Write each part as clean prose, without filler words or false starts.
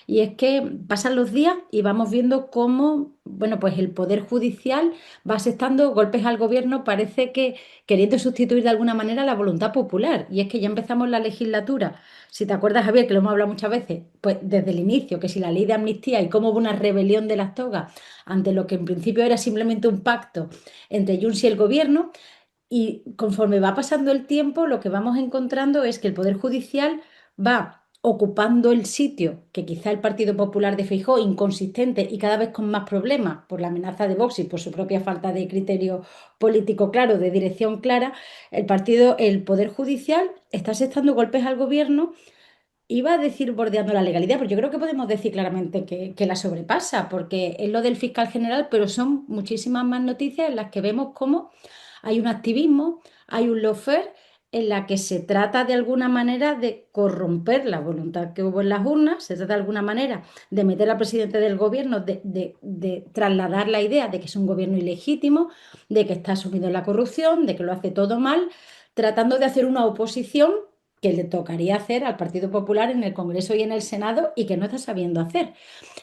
Y es que pasan los días y vamos viendo cómo, bueno, pues el Poder Judicial va asestando golpes al gobierno, parece que queriendo sustituir de alguna manera la voluntad popular. Y es que ya empezamos la legislatura. Si te acuerdas, Javier, que lo hemos hablado muchas veces, pues desde el inicio, que si la ley de amnistía y cómo hubo una rebelión de las togas ante lo que en principio era simplemente un pacto entre Junts y el gobierno. Y conforme va pasando el tiempo, lo que vamos encontrando es que el Poder Judicial va ocupando el sitio que quizá el Partido Popular de Feijóo, inconsistente y cada vez con más problemas por la amenaza de Vox y por su propia falta de criterio político claro, de dirección clara, el Poder Judicial está asestando golpes al gobierno. Iba a decir bordeando la legalidad, pero yo creo que podemos decir claramente que la sobrepasa, porque es lo del fiscal general, pero son muchísimas más noticias en las que vemos cómo hay un activismo, hay un lawfare en la que se trata de alguna manera de corromper la voluntad que hubo en las urnas, se trata de alguna manera de meter al presidente del gobierno, de trasladar la idea de que es un gobierno ilegítimo, de que está sumido en la corrupción, de que lo hace todo mal, tratando de hacer una oposición que le tocaría hacer al Partido Popular en el Congreso y en el Senado y que no está sabiendo hacer.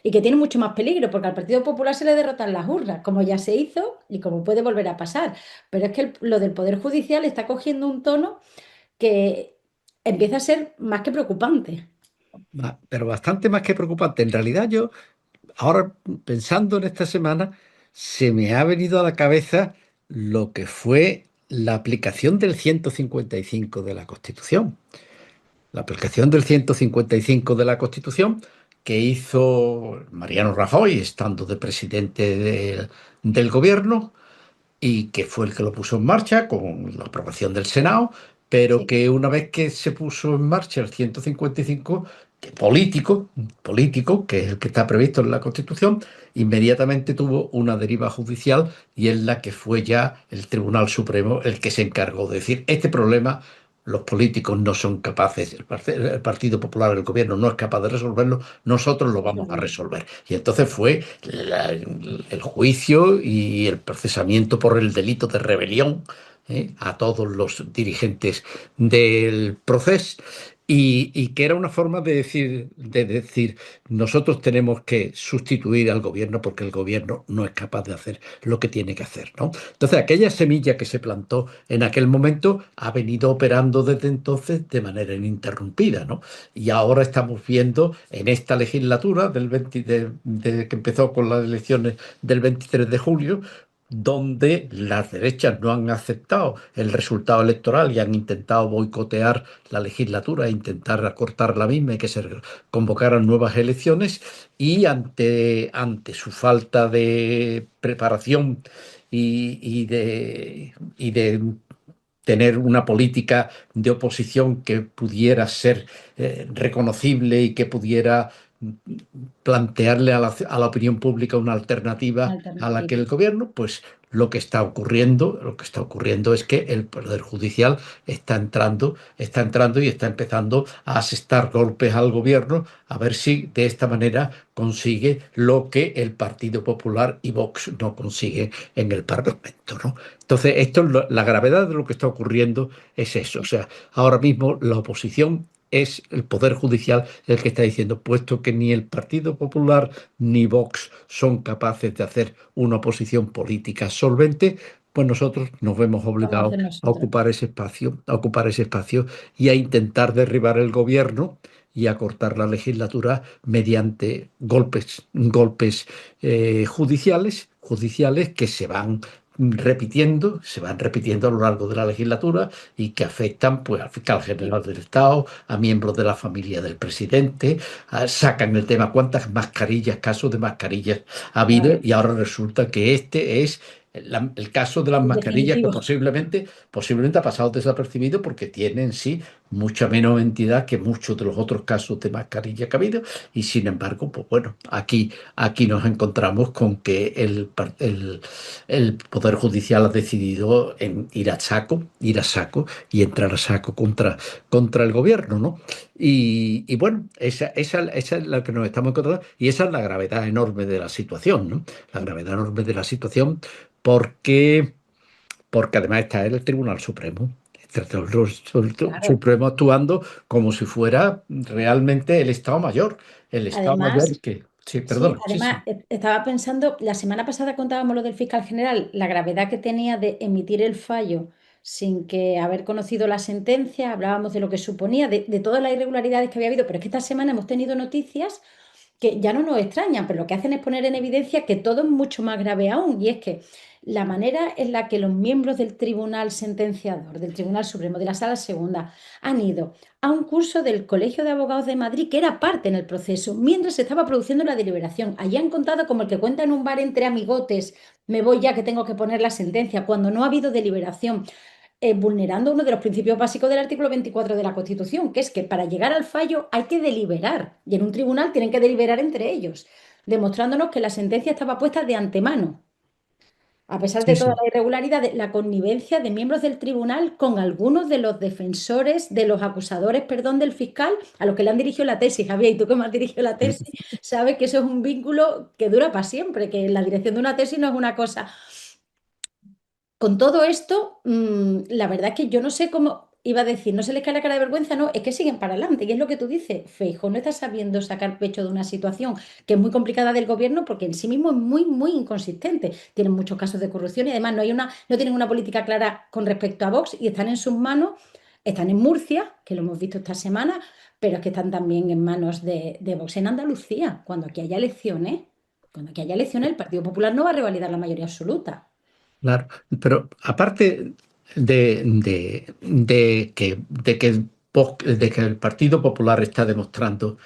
Y que tiene mucho más peligro, porque al Partido Popular se le derrotan las urnas, como ya se hizo y como puede volver a pasar. Pero es que lo del Poder Judicial está cogiendo un tono que empieza a ser más que preocupante. Pero bastante más que preocupante. En realidad yo, ahora pensando en esta semana, se me ha venido a la cabeza lo que fue la aplicación del 155 de la Constitución. La aplicación del 155 de la Constitución que hizo Mariano Rajoy, estando de presidente del gobierno, y que fue el que lo puso en marcha con la aprobación del Senado, pero Sí. que una vez que se puso en marcha el 155, que político, que es el que está previsto en la Constitución, inmediatamente tuvo una deriva judicial y es la que fue ya el Tribunal Supremo el que se encargó de decir, este problema los políticos no son capaces, el Partido Popular, el gobierno no es capaz de resolverlo, nosotros lo vamos a resolver. Y entonces fue el juicio y el procesamiento por el delito de rebelión, a todos los dirigentes del proceso. Y que era una forma de decir, nosotros tenemos que sustituir al gobierno porque el gobierno no es capaz de hacer lo que tiene que hacer, ¿no? Entonces, aquella semilla que se plantó en aquel momento ha venido operando desde entonces de manera ininterrumpida, ¿no? Y ahora estamos viendo en esta legislatura que empezó con las elecciones del 23 de julio, donde las derechas no han aceptado el resultado electoral y han intentado boicotear la legislatura, e intentar acortar la misma y que se convocaran nuevas elecciones, y ante su falta de preparación y de tener una política de oposición que pudiera ser reconocible y que pudiera plantearle a la opinión pública una alternativa a la que Alternativa. el gobierno, pues lo que está ocurriendo es que el Poder Judicial está entrando y está empezando a asestar golpes al gobierno a ver si de esta manera consigue lo que el Partido Popular y Vox no consiguen en el Parlamento, ¿no? Entonces, la gravedad de lo que está ocurriendo es eso. O sea, ahora mismo la oposición es el Poder Judicial el que está diciendo, puesto que ni el Partido Popular ni Vox son capaces de hacer una oposición política solvente, pues nosotros nos vemos Vamos a obligados hacer a nosotros. ocupar ese espacio, y a intentar derribar el gobierno y a cortar la legislatura mediante golpes judiciales que se van repitiendo a lo largo de la legislatura y que afectan, pues, al fiscal general del Estado, a miembros de la familia del presidente, sacan el tema cuántas mascarillas, casos de mascarillas ha habido, Claro, y ahora resulta que este es el caso de las el mascarillas, que definitivo. posiblemente ha pasado desapercibido porque tiene en sí mucha menos entidad que muchos de los otros casos de mascarilla que ha habido. Y sin embargo, pues bueno, aquí nos encontramos con que el Poder Judicial ha decidido ir a saco y entrar a saco contra el gobierno, ¿no? Y bueno, esa es la que nos estamos encontrando, y esa es la gravedad enorme de la situación, ¿no? La gravedad enorme de la situación, porque, porque además está el Tribunal Supremo. Claro. Supremo actuando como si fuera realmente el Estado Mayor. El Estado Mayor Además, que... Sí, sí, perdona, sí, además sí. estaba pensando, la semana pasada contábamos lo del fiscal general, la gravedad que tenía de emitir el fallo sin que haber conocido la sentencia, hablábamos de lo que suponía, de todas las irregularidades que había habido, pero es que esta semana hemos tenido noticias que ya no nos extrañan, pero lo que hacen es poner en evidencia que todo es mucho más grave aún, y es que la manera en la que los miembros del Tribunal Sentenciador, del Tribunal Supremo, de la Sala Segunda, han ido a un curso del Colegio de Abogados de Madrid, que era parte en el proceso, mientras se estaba produciendo la deliberación. Allí han contado como el que cuenta en un bar entre amigotes, me voy ya que tengo que poner la sentencia, cuando no ha habido deliberación, vulnerando uno de los principios básicos del artículo 24 de la Constitución, que es que para llegar al fallo hay que deliberar, y en un tribunal tienen que deliberar entre ellos, demostrándonos que la sentencia estaba puesta de antemano. A pesar Sí, de toda sí. la irregularidad, la connivencia de miembros del tribunal con algunos de los defensores, de los acusadores, perdón, del fiscal, a los que le han dirigido la tesis, Javier, y tú que me has dirigido la tesis, sabes que eso es un vínculo que dura para siempre, que la dirección de una tesis no es una cosa. Con todo esto, la verdad es que yo no sé cómo iba a decir, no se les cae la cara de vergüenza, no, es que siguen para adelante, y es lo que tú dices, Feijóo no está sabiendo sacar pecho de una situación que es muy complicada del gobierno porque en sí mismo es muy, muy inconsistente. Tienen muchos casos de corrupción y además no tienen una política clara con respecto a Vox y están en sus manos, están en Murcia, que lo hemos visto esta semana, pero es que están también en manos de Vox en Andalucía. Cuando aquí haya elecciones, el Partido Popular no va a revalidar la mayoría absoluta. Claro, pero aparte de que el Partido Popular está demostrando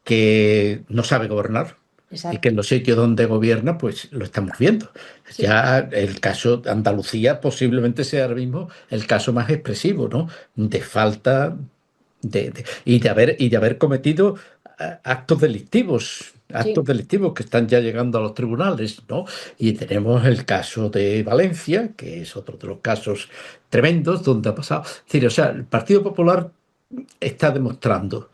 que no sabe gobernar y que Exacto. en los sitios donde gobierna, pues lo estamos viendo. Sí. Ya el caso de Andalucía posiblemente sea ahora mismo el caso más expresivo, ¿no? De falta y de haber cometido actos Sí, delictivos que están ya llegando a los tribunales, ¿no? Y tenemos el caso de Valencia, que es otro de los casos tremendos donde ha pasado. Es decir, o sea, el Partido Popular está demostrando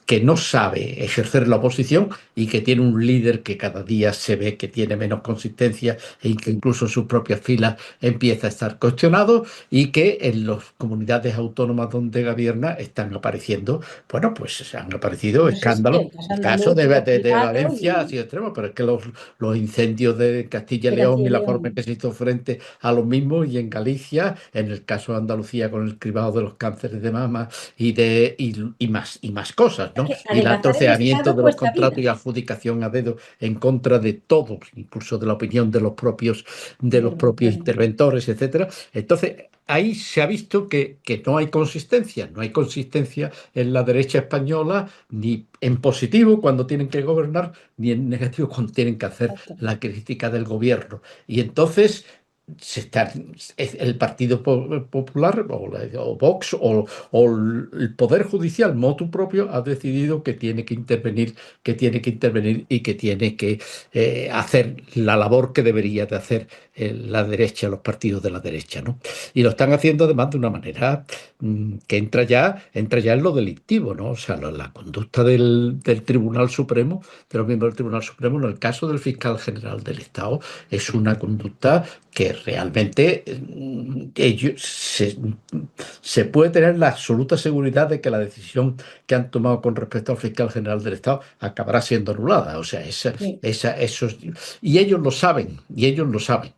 que no sabe ejercer la oposición y que tiene un líder que cada día se ve que tiene menos consistencia e que incluso en sus propias filas empieza a estar cuestionado y que en las comunidades autónomas donde gobierna están apareciendo, bueno, pues han aparecido no sé, sí, escándalos. el caso El caso andaluz, súper de privado Valencia ha y sido extremo, pero es que los incendios de Castilla y de León Castilla y y la forma en que León. se hizo frente a los mismos y en Galicia, en el caso de Andalucía con el cribado de los cánceres de mama y más cosas, Es ¿no? que Y el adelgazar el atroceamiento Estado de los cuesta contratos y vida. adjudicación a dedo en contra de todos, incluso de la opinión de los Del propios gobierno. interventores, etcétera. Entonces, ahí se ha visto que no hay consistencia en la derecha española, ni en positivo cuando tienen que gobernar, ni en negativo cuando tienen que hacer Exacto. la crítica del gobierno. Y entonces el Partido Popular o Vox o el Poder Judicial, motu propio, ha decidido que tiene que intervenir y que tiene que hacer la labor que debería de hacer la derecha, los partidos de la derecha, ¿no? Y lo están haciendo además de una manera que entra ya en lo delictivo, ¿no? O sea, la conducta del Tribunal Supremo, de los miembros del Tribunal Supremo, en el caso del fiscal general del Estado, es una conducta que realmente se puede tener la absoluta seguridad de que la decisión que han tomado con respecto al fiscal general del Estado acabará siendo anulada. O sea, Sí. y ellos lo saben, y ellos lo saben,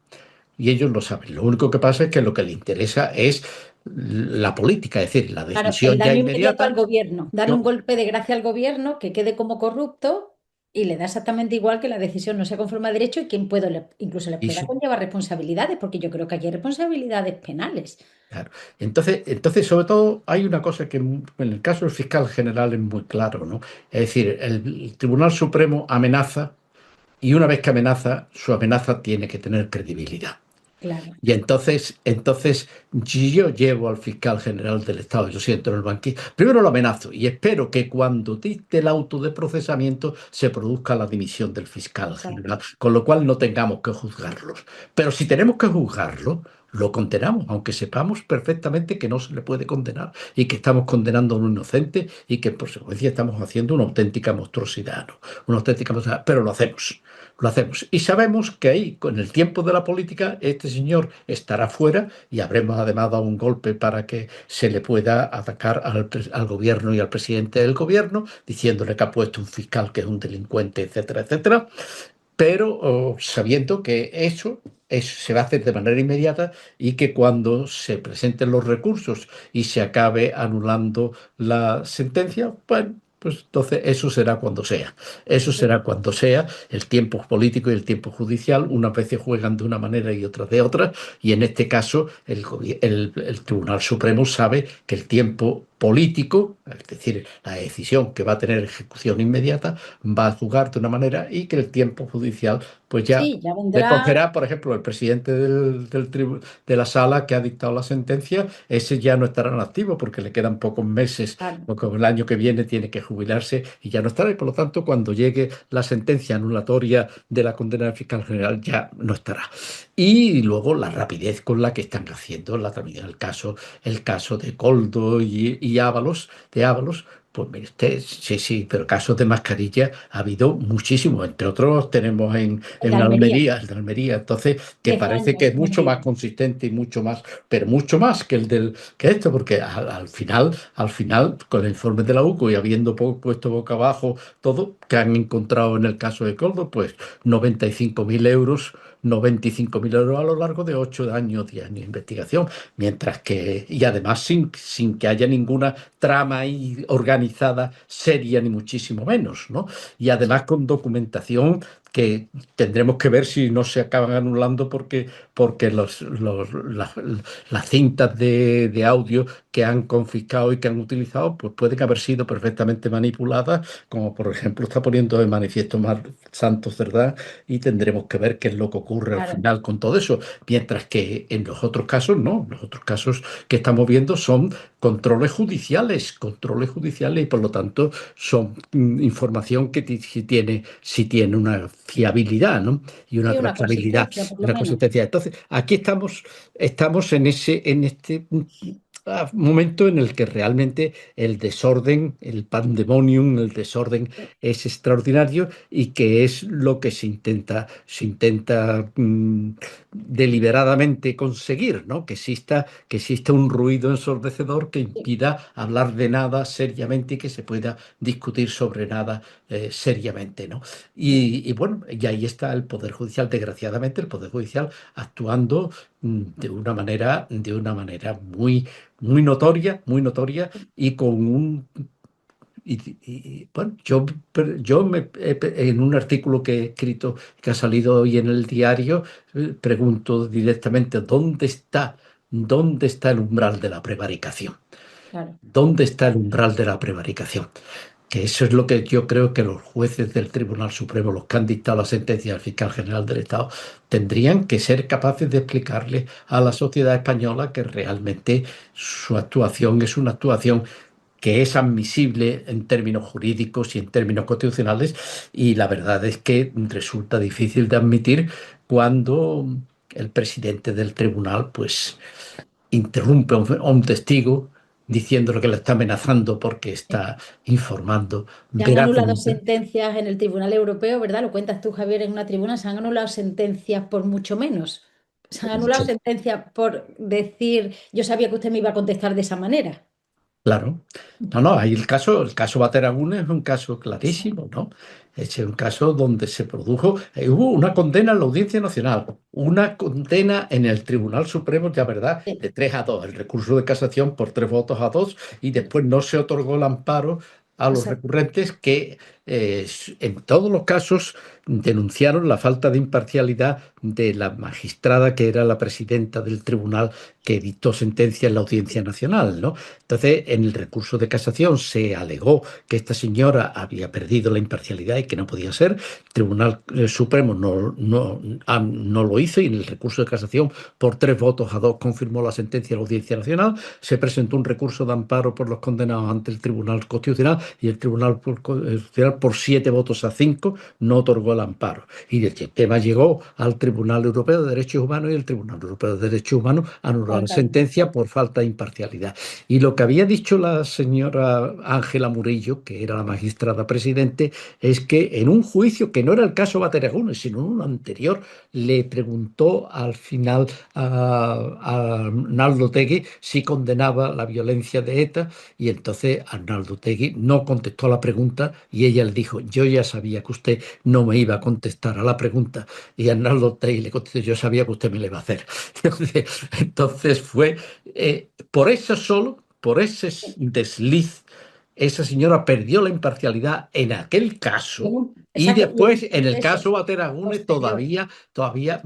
y ellos lo saben. Lo único que pasa es que lo que les interesa es la política, es decir, la Claro, el decisión ya daño inmediato al inmediata. gobierno. Darle un Yo, golpe de gracia al gobierno que quede como corrupto y le da exactamente igual que la decisión no sea conforme a derecho y quien puede, incluso les y pueda su- conllevar responsabilidades, porque yo creo que aquí hay responsabilidades penales. Claro. Entonces, sobre todo, hay una cosa que en el caso del fiscal general es muy claro, ¿no? Es decir, el Tribunal Supremo amenaza y una vez que amenaza, su amenaza tiene que tener credibilidad. Claro, Y entonces, si yo llevo al fiscal general del Estado, yo siento en el banquillo, primero lo amenazo y espero que cuando dicte el auto de procesamiento se produzca la dimisión del fiscal exacto. general, con lo cual no tengamos que juzgarlos. Pero si tenemos que juzgarlo, lo condenamos, aunque sepamos perfectamente que no se le puede condenar y que estamos condenando a un inocente y que, por consecuencia, estamos haciendo una auténtica monstruosidad, ¿no? Una auténtica monstruosidad, pero lo hacemos. Lo hacemos. Y sabemos que ahí, con el tiempo de la política, este señor estará fuera y habremos además dado un golpe para que se le pueda atacar al gobierno y al presidente del gobierno, diciéndole que ha puesto un fiscal que es un delincuente, etcétera, etcétera, pero sabiendo que eso se va a hacer de manera inmediata y que cuando se presenten los recursos y se acabe anulando la sentencia, bueno, pues entonces eso será cuando sea. Eso será cuando sea. El tiempo político y el tiempo judicial unas veces juegan de una manera y otras de otra, y en este caso el Tribunal Supremo sabe que el tiempo político, es decir, la decisión que va a tener ejecución inmediata, va a jugar de una manera y que el tiempo judicial pues ya Sí, ya le vendrá. cogerá, por ejemplo, el presidente de la sala que ha dictado la sentencia, ese ya no estará en activo porque le quedan pocos meses, Claro, porque el año que viene tiene que jubilarse y ya no estará, y por lo tanto cuando llegue la sentencia anulatoria de la condena del fiscal general ya no estará. Y luego la rapidez con la que están haciendo la tramitación del caso, el caso de Coldo y Ábalos, de Ábalos. Pues mire usted, sí, sí, pero casos de mascarilla ha habido muchísimos. Entre otros tenemos el de en Almería, Almería, el de Almería. Entonces, que 10 parece que años es mucho más cumplidos. consistente y mucho más, pero mucho más que que esto, porque al final, con el informe de la UCO y habiendo puesto boca abajo todo, que han encontrado en el caso de Coldo, pues 95.000 euros. 95.000 euros a lo largo de 8 años, 10 años de investigación, mientras que, y además sin que haya ninguna trama ahí organizada seria, ni muchísimo menos, ¿no? Y además Sí, con documentación que tendremos que ver si no se acaban anulando porque las cintas de audio que han confiscado y que han utilizado, pues pueden haber sido perfectamente manipuladas, como por ejemplo está poniendo de manifiesto Mar Santos, ¿verdad? Y tendremos que ver qué es lo que ocurre al claro. final con todo eso. Mientras que en los otros casos, no. Los otros casos que estamos viendo son controles judiciales y por lo tanto son información que si tiene una fiabilidad, ¿no? Y una Sí, una trazabilidad, consistencia, por lo una menos. consistencia. Entonces, aquí estamos en este momento en el que realmente el desorden, el pandemonium, el desorden es extraordinario y que es lo que se intenta deliberadamente conseguir, ¿no? Que exista un ruido ensordecedor que Sí, impida hablar de nada seriamente y que se pueda discutir sobre nada seriamente, ¿no? sí, Y bueno, y ahí está el Poder Judicial, desgraciadamente, el Poder Judicial actuando de una manera muy notoria y con un bueno, en un artículo que he escrito, que ha salido hoy en el diario, pregunto directamente, ¿dónde está el umbral de la prevaricación? claro. ¿Dónde está el umbral de la prevaricación? Que eso es lo que yo creo que los jueces del Tribunal Supremo, los que han dictado la sentencia del fiscal general del Estado, tendrían que ser capaces de explicarle a la sociedad española que realmente su actuación es una actuación que es admisible en términos jurídicos y en términos constitucionales, y la verdad es que resulta difícil de admitir cuando el presidente del tribunal pues interrumpe a un testigo diciéndole que le está amenazando porque Sí. está informando Se han anulado verazmente. sentencias en el Tribunal Europeo, ¿verdad? Lo cuentas tú, Javier, en una tribuna. Se han anulado sentencias por mucho menos. Se han anulado Mucho. sentencias por decir, yo sabía que usted me iba a contestar de esa manera. Claro. No, no, ahí el caso Bateragún es un caso Eso. clarísimo, ¿no? Es un caso donde se produjo, hubo una condena en la Audiencia Nacional, una condena en el Tribunal Supremo, ya verdad, Sí, de 3-2, el recurso de casación por 3 votos a 2, y sí, después no se otorgó el amparo a los exacto. recurrentes que en todos los casos denunciaron la falta de imparcialidad de la magistrada que era la presidenta del tribunal que dictó sentencia en la Audiencia Nacional, ¿no? Entonces, en el recurso de casación se alegó que esta señora había perdido la imparcialidad y que no podía ser. El Tribunal Supremo no lo hizo, y en el recurso de casación, por 3 votos a 2, confirmó la sentencia de la Audiencia Nacional. Se presentó un recurso de amparo por los condenados ante el Tribunal Constitucional y el Tribunal Constitucional Constitucional por 7 votos a 5 no otorgó el amparo. Y el tema llegó al Tribunal Europeo de Derechos Humanos y el Tribunal Europeo de Derechos Humanos anuló la Totalmente. sentencia por falta de imparcialidad. Y lo que había dicho la señora Ángela Murillo, que era la magistrada presidente, es que en un juicio que no era el caso Bateragünes, sino uno anterior, le preguntó al final a Arnaldo Otegi si condenaba la violencia de ETA y entonces Arnaldo Otegi no contestó a la pregunta y ella le dijo, yo ya sabía que usted no me iba a contestar a la pregunta y Arnaldo Otegi le contestó, yo sabía que usted me le iba a hacer. Entonces fue por eso solo, por ese desliz, esa señora perdió la imparcialidad en aquel caso y Exacto, y en después un en el proceso caso Bateragune posterior. todavía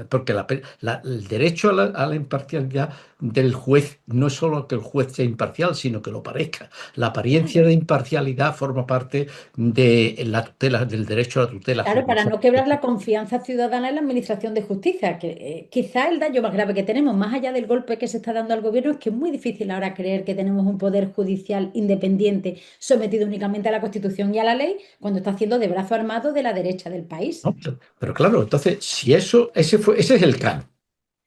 porque el derecho a la imparcialidad del juez no es solo que el juez sea imparcial, sino que lo parezca. La apariencia Claro. de imparcialidad forma parte de la tutela, del derecho a la tutela Claro, para judicial. no quebrar la confianza ciudadana en la administración de justicia, que quizá el daño más grave que tenemos, más allá del golpe que se está dando al gobierno, es que es muy difícil ahora creer que tenemos un poder judicial independiente sometido únicamente a la Constitución y a la ley, cuando está haciendo de brazo armado de la derecha del país. ¿No? Pero claro, entonces, si eso, ese es el canon.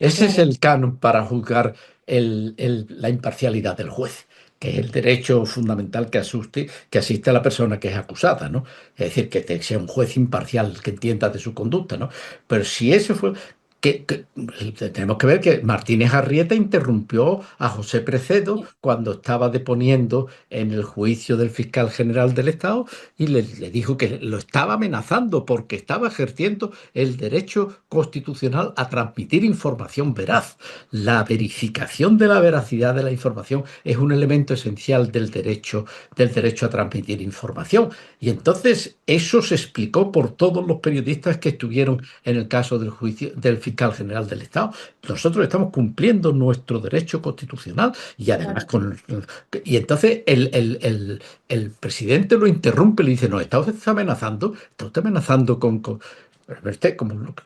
Ese es Claro, el canon para juzgar la imparcialidad del juez, que es el derecho fundamental que asiste a la persona que es acusada, ¿no? Es decir, sea un juez imparcial que entienda de su conducta, ¿no? Pero si ese fue... tenemos que ver que Martínez Arrieta interrumpió a José Precedo sí, cuando estaba deponiendo en el juicio del fiscal general del Estado y le dijo que lo estaba amenazando porque estaba ejerciendo el derecho constitucional a transmitir información veraz. La verificación de la veracidad de la información es un elemento esencial del derecho a transmitir información. Y entonces eso se explicó por todos los periodistas que estuvieron en el caso del juicio del fiscal general del Estado. Nosotros estamos cumpliendo nuestro derecho constitucional y además claro. y entonces el presidente lo interrumpe y le dice, no, está usted amenazando pero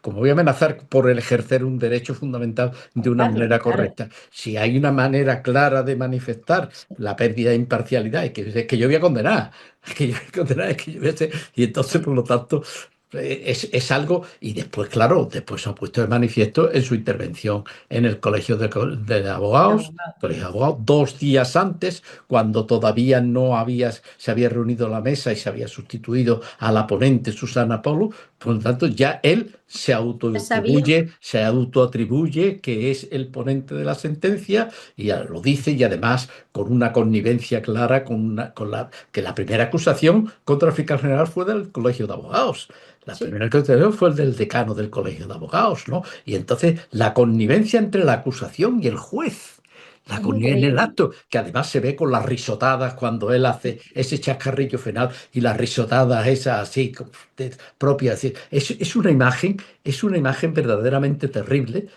como voy a amenazar por el ejercer un derecho fundamental de una Carlos, manera claro. correcta. Si hay una manera clara de manifestar la pérdida de imparcialidad, es que yo voy a condenar, es que yo voy a condenar, es que yo voy a hacer... Y entonces, por lo tanto, es algo, y después, claro, después se ha puesto de manifiesto en su intervención en el Colegio de Abogados, Colegio de Abogados, 2 días antes, cuando todavía no se había reunido la mesa y se había sustituido a la ponente Susana Polo, por lo tanto, ya él Ya sabía, se autoatribuye que es el ponente de la sentencia y ya lo dice y además con una connivencia clara que la primera acusación contra el fiscal general fue del Colegio de Abogados. La sí, primera acusación fue el del decano del Colegio de Abogados, ¿no? Y entonces la connivencia entre la acusación y el juez. es muy En el creíble. acto, que además se ve con las risotadas cuando él hace ese chascarrillo final y las risotadas esas así propias. Es una imagen verdaderamente terrible.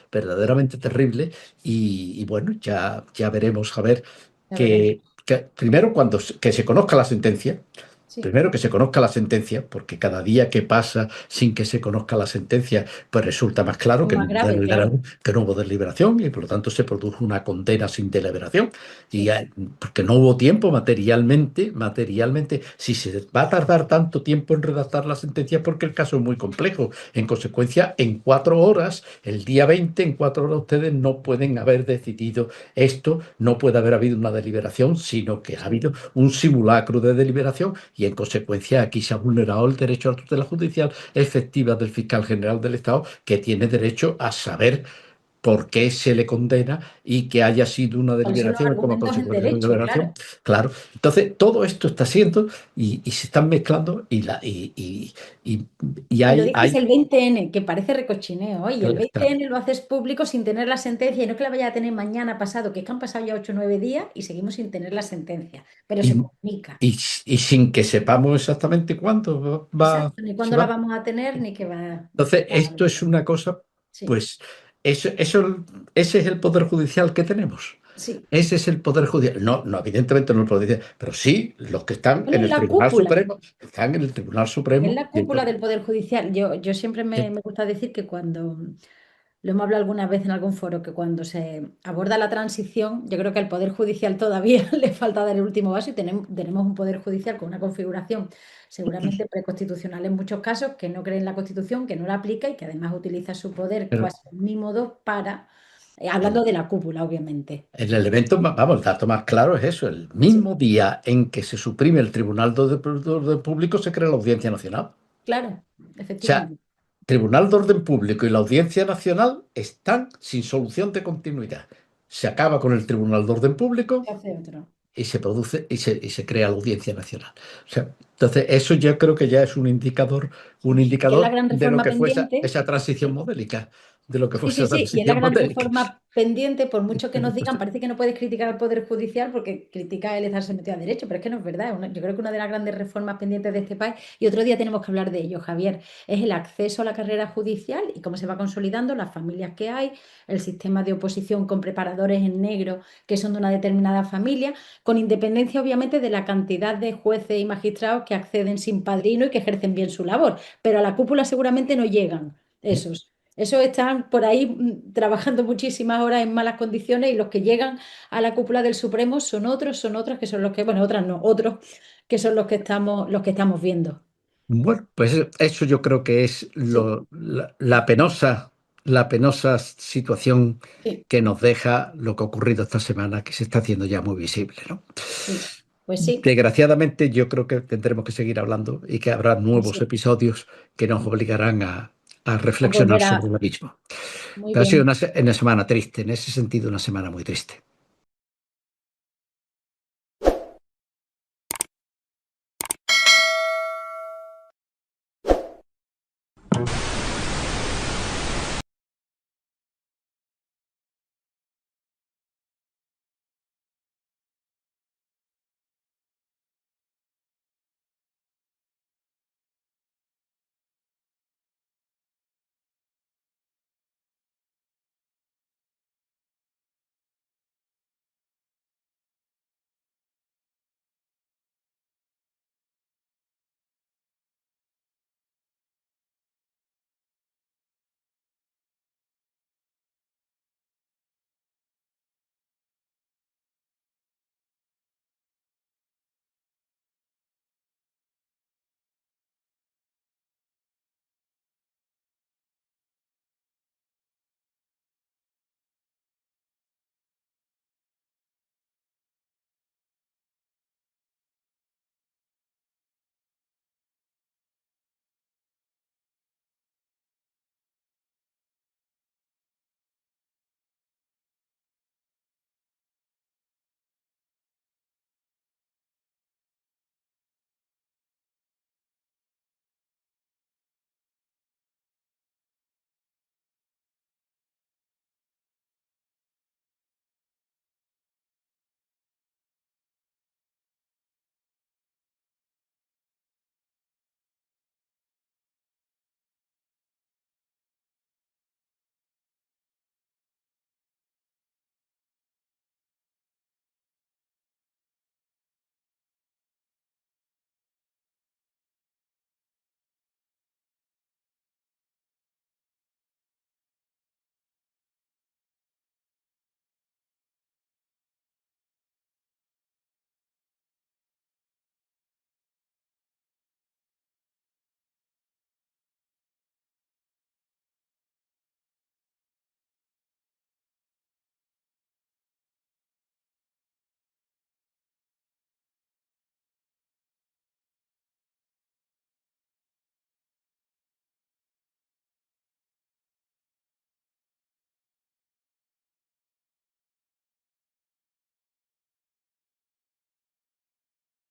Y bueno, ya veremos a ver Ya veremos. que primero que se conozca la sentencia. Sí, Primero que se conozca la sentencia, porque cada día que pasa sin que se conozca la sentencia, pues resulta más claro más grave, claro. que no hubo deliberación y por lo tanto se produjo una condena sin deliberación. Y Sí. porque no hubo tiempo materialmente, si se va a tardar tanto tiempo en redactar la sentencia, es porque el caso es muy complejo. En consecuencia, en 4 horas, el día 20 en 4 horas ustedes no pueden haber decidido esto, no puede haber habido una deliberación, sino que ha Sí. habido un simulacro de deliberación y en consecuencia aquí se ha vulnerado el derecho a la tutela judicial efectiva del fiscal general del Estado, que tiene derecho a saber por qué se le condena y que haya sido una ¿Cuáles son los deliberación como argumentos en consecuencia de una derecho? Claro. deliberación. Claro. Entonces, todo esto está siendo y se están mezclando y, y Y lo hay, dices hay, el 20N, que parece recochineo. Oye, el claro. 20N lo haces público sin tener la sentencia y no que la vaya a tener mañana pasado, que es que han pasado ya 8 o 9 días y seguimos sin tener la sentencia. Pero se y, comunica. y sin que sepamos exactamente cuándo Exacto, ni se cuándo la va. vamos a tener, ni qué va. Entonces, esto es una cosa, Sí, pues, ese es el poder judicial que tenemos. sí. Ese es el poder judicial. No, no, evidentemente no el poder judicial, pero sí los que están Bueno, en es el la Tribunal cúpula. Supremo, están en el Tribunal Es Supremo. la cúpula del Poder Judicial. Yo siempre me gusta decir que cuando lo hemos hablado alguna vez en algún foro, que cuando se aborda la transición, yo creo que al Poder Judicial todavía le falta dar el último paso y tenemos un Poder Judicial con una configuración seguramente preconstitucional en muchos casos, que no cree en la Constitución, que no la aplica y que además utiliza su poder Pero cuasi omnímodo para, hablando el, de la cúpula, obviamente. el elemento, vamos, el dato más claro es eso. El Sí, mismo día en que se suprime el Tribunal de Orden Público se crea la Audiencia Nacional. claro, O sea, efectivamente. Tribunal de Orden Público y la Audiencia Nacional están sin solución de continuidad. Se acaba con el Tribunal de Orden Público Se hace otro. y se produce y se crea la Audiencia Nacional. O sea, entonces eso yo creo que ya es un Y que es la indicador gran de lo reforma que fuese pendiente. esa transición Sí. modélica, de lo que Sí, fuese sí, esa sí, y es la transición gran modélica. reforma pendiente, por mucho que nos digan, parece que no puedes criticar al Poder Judicial porque critica el estar sometido a derecho, pero es que no es verdad. Yo creo que una de las grandes reformas pendientes de este país, y otro día tenemos que hablar de ello, Javier, es el acceso a la carrera judicial y cómo se va consolidando, las familias que hay, el sistema de oposición con preparadores en negro que son de una determinada familia, con independencia obviamente de la cantidad de jueces y magistrados que acceden sin padrino y que ejercen bien su labor, pero a la cúpula seguramente no llegan esos. Esos están por ahí trabajando muchísimas horas en malas condiciones y los que llegan a la cúpula del Supremo son otros, son otras que son los que, bueno, otras no, otros que son los que estamos viendo. Bueno, pues eso yo creo que es Sí, la penosa situación sí, que nos deja lo que ha ocurrido esta semana, que se está haciendo ya muy visible, ¿no? sí. Pues sí, Desgraciadamente, yo creo que tendremos que seguir hablando y que habrá pues nuevos sí. episodios que nos obligarán a A reflexionar volver sobre a. lo mismo. Muy Pero ha sido bien. una semana triste, en ese sentido, una semana muy triste.